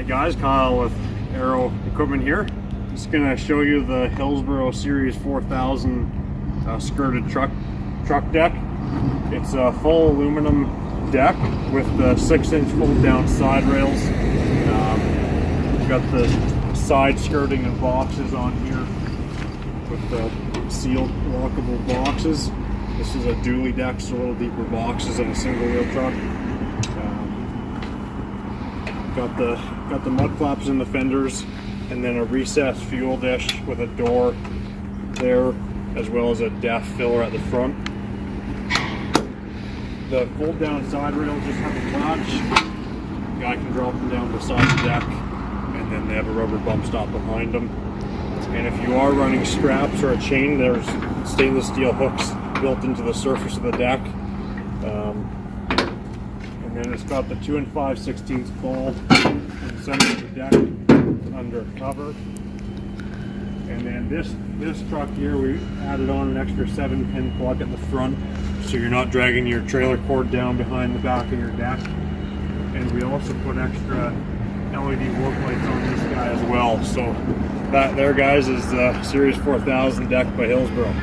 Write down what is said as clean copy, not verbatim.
Guys, Kyle with Aero Equipment here. Just gonna show you the Hillsboro Series 4000 skirted truck deck. It's a full aluminum deck with the 6-inch fold down side rails. We've got the side skirting and boxes on here with the sealed lockable boxes. This is a dually deck, so a little deeper boxes than a single wheel truck. Got the mud flaps in the fenders, and then a recessed fuel dish with a door there, as well as a DEF filler at the front. The fold down side rails just have a latch. The guy can drop them down beside the deck, and then they have a rubber bump stop behind them. And if you are running straps or a chain, there's stainless steel hooks built into the surface of the deck. And then it's got the 2 5/16 ball in the center of the deck under cover. And then this truck here, we added on an extra 7-pin plug at the front, so you're not dragging your trailer cord down behind the back of your deck. And we also put extra LED work lights on this guy as well. So that there, guys, is the Series 4000 deck by Hillsboro.